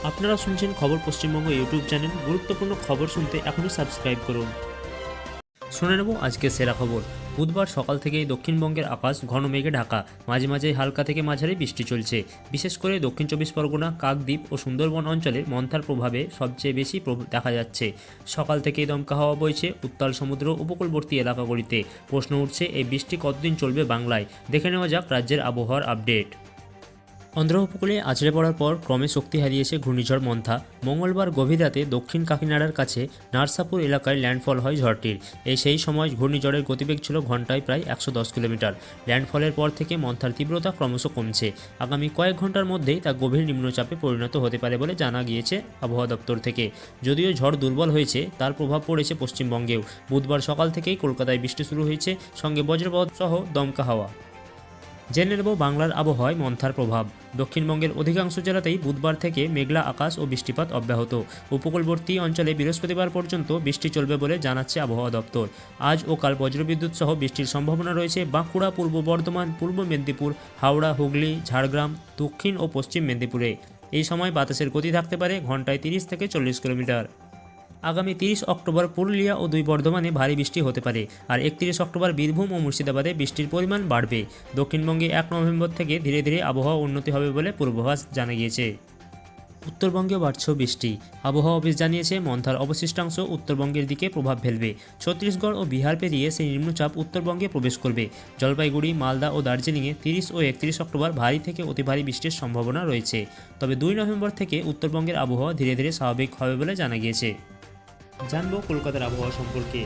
আপনারা শুনছেন খবর পশ্চিমবঙ্গ ইউটিউব চ্যানেল। গুরুত্বপূর্ণ খবর শুনতে এখনই সাবস্ক্রাইব করুন। শুনে নেব আজকের সেরা খবর। বুধবার সকাল থেকেই দক্ষিণবঙ্গের আকাশ ঘন মেঘে ঢাকা, মাঝে মাঝে হালকা থেকে মাঝারি বৃষ্টি চলছে। বিশেষ করে দক্ষিণ চব্বিশ পরগনা, কাকদ্বীপ ও সুন্দরবন অঞ্চলে মন্থার প্রভাবে সবচেয়ে বেশি দেখা যাচ্ছে। সকাল থেকেই দমকা হাওয়া বইছে উত্তাল সমুদ্র উপকূলবর্তী এলাকাগুলিতে। প্রশ্ন উঠছে, এই বৃষ্টি কতদিন চলবে বাংলায়? দেখে নেওয়া যাক রাজ্যের আবহাওয়ার আপডেট। অন্ধ্র উপকূলে আছড়ে পড়ার পর ক্রমে শক্তি হারিয়েছে ঘূর্ণিঝড় মন্থা। মঙ্গলবার গভীর রাতে দক্ষিণ কাকিনাড়ার কাছে নার্সাপুর এলাকায় ল্যান্ডফল হয় ঝড়টির। সেই সময় ঘূর্ণিঝড়ের গতিবেগ ছিল ঘন্টায় প্রায় 110 কিলোমিটার। ল্যান্ডফলের পর থেকে মন্থার তীব্রতা ক্রমশ কমছে। আগামী কয়েক ঘন্টার মধ্যেই তা গভীর নিম্নচাপে পরিণত হতে পারে বলে জানা গিয়েছে আবহাওয়া দপ্তর থেকে। যদিও ঝড় দুর্বল হয়েছে, তার প্রভাব পড়েছে পশ্চিমবঙ্গেও। বুধবার সকাল থেকেই কলকাতায় বৃষ্টি শুরু হয়েছে, সঙ্গে বজ্রপাত সহ দমকা হাওয়া। জেনে নেব বাংলার আবহাওয়ায় মন্থার প্রভাব। দক্ষিণবঙ্গের অধিকাংশ জেলাতেই বুধবার থেকে মেঘলা আকাশ ও বৃষ্টিপাত অব্যাহত। উপকূলবর্তী অঞ্চলে বৃহস্পতিবার পর্যন্ত বৃষ্টি চলবে বলে জানাচ্ছে আবহাওয়া দপ্তর। আজ ও কাল বজ্রবিদ্যুৎ সহ বৃষ্টির সম্ভাবনা রয়েছে বাঁকুড়া, পূর্ব বর্ধমান, পূর্ব মেদিনীপুর, হাওড়া, হুগলি, ঝাড়গ্রাম, দক্ষিণ ও পশ্চিম মেদিনীপুরে। এই সময় বাতাসের গতি থাকতে পারে ঘন্টায় 30 থেকে 40 কিলোমিটার। আগামী 30 অক্টোবর পুরুলিয়া ও দুই বর্ধমানে ভারী বৃষ্টি হতে পারে, আর 31 অক্টোবর বীরভূম ও মুর্শিদাবাদে বৃষ্টির পরিমাণ বাড়বে। দক্ষিণবঙ্গে 1 নভেম্বর থেকে ধীরে ধীরে আবহাওয়া উন্নতি হবে বলে পূর্বাভাস জানা গিয়েছে। উত্তরবঙ্গেও বাড়ছে বৃষ্টি। আবহাওয়া অফিস জানিয়েছে, মন্থার অবশিষ্টাংশ উত্তরবঙ্গের দিকে প্রভাব ফেলবে। ছত্তিশগড় ও বিহার পেরিয়ে সেই নিম্নচাপ উত্তরবঙ্গে প্রবেশ করবে। জলপাইগুড়ি, মালদা ও দার্জিলিংয়ে 30 ও 31 অক্টোবর ভারী থেকে অতি ভারী বৃষ্টির সম্ভাবনা রয়েছে। তবে 2 নভেম্বর থেকে উত্তরবঙ্গের আবহাওয়া ধীরে ধীরে স্বাভাবিক হবে বলে জানা গিয়েছে। জানবো কলকাতার আবহাওয়া সম্পর্কে।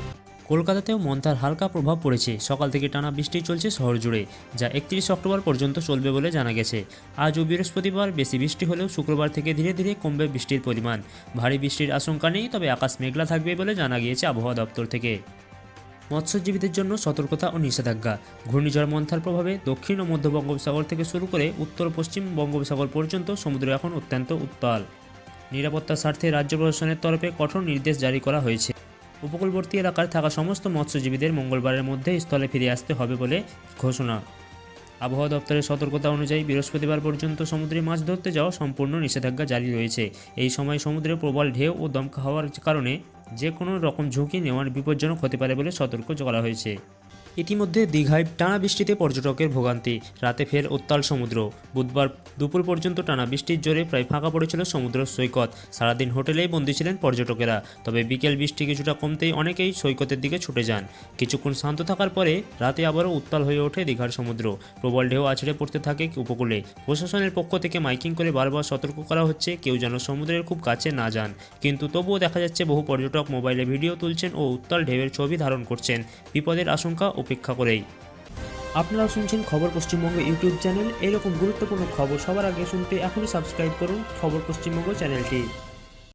কলকাতাতেও মন্থার হালকা প্রভাব পড়েছে। সকাল থেকে টানা বৃষ্টি চলছে শহর জুড়ে, যা 31 অক্টোবর পর্যন্ত চলবে বলে জানা গেছে। আজ ও বৃহস্পতিবার বেশি বৃষ্টি হলেও শুক্রবার থেকে ধীরে ধীরে কমবে বৃষ্টির পরিমাণ। ভারী বৃষ্টির আশঙ্কা নেই, তবে আকাশ মেঘলা থাকবে বলে জানা গিয়েছে আবহাওয়া দপ্তর থেকে। মৎস্যজীবীদের জন্য সতর্কতা ও নিষেধাজ্ঞা। ঘূর্ণিঝড় মন্থার প্রভাবে দক্ষিণ ও মধ্য বঙ্গোপসাগর থেকে শুরু করে উত্তর পশ্চিম বঙ্গোপসাগর পর্যন্ত সমুদ্র এখন অত্যন্ত উত্তাল। নিরাপত্তার স্বার্থে রাজ্য প্রশাসনের তরফে কঠোর নির্দেশ জারি করা হয়েছে। উপকূলবর্তী এলাকায় থাকা সমস্ত মৎস্যজীবীদের মঙ্গলবারের মধ্যে স্থলে ফিরে আসতে হবে বলে ঘোষণা। আবহাওয়া দপ্তরের সতর্কতা অনুযায়ী বৃহস্পতিবার পর্যন্ত সমুদ্রে মাছ ধরতে যাওয়া সম্পূর্ণ নিষেধাজ্ঞা জারি রয়েছে। এই সময় সমুদ্রে প্রবল ঢেউ ও দমকা হওয়ার কারণে যে কোনো রকম ঝুঁকি নেওয়ার বিপজ্জনক হতে পারে বলে সতর্ক করা হয়েছে। ইতিমধ্যে দীঘায় টানা বৃষ্টিতে পর্যটকের ভোগান্তি, রাতে ফের উত্তাল সমুদ্র। বুধবার দুপুর পর্যন্ত টানা বৃষ্টির জোরে প্রায় ফাঁকা পড়েছিল সমুদ্র সৈকত। সারাদিন হোটেলেই বন্দী ছিলেন পর্যটকেরা। তবে বিকেল বৃষ্টি কিছুটা কমতেই অনেকেই সৈকতের দিকে ছুটে যান। কিছুক্ষণ শান্ত থাকার পরে রাতে আবারও উত্তাল হয়ে ওঠে দীঘার সমুদ্র। প্রবল ঢেউ আছড়ে পড়তে থাকে উপকূলে। প্রশাসনের পক্ষ থেকে মাইকিং করে বারবার সতর্ক করা হচ্ছে কেউ যেন সমুদ্রের খুব কাছে না যান। কিন্তু তবুও দেখা যাচ্ছে বহু পর্যটক মোবাইলে ভিডিও তুলছেন ও উত্তাল ঢেউয়ের ছবি ধারণ করছেন, বিপদের আশঙ্কা উপেক্ষা করেই। আপনারা শুনছেন খবর পশ্চিমবঙ্গ ইউটিউব চ্যানেল। এরকম গুরুত্বপূর্ণ খবর সবার আগে শুনতে এখনই সাবস্ক্রাইব করুন খবর পশ্চিমবঙ্গ চ্যানেলটি।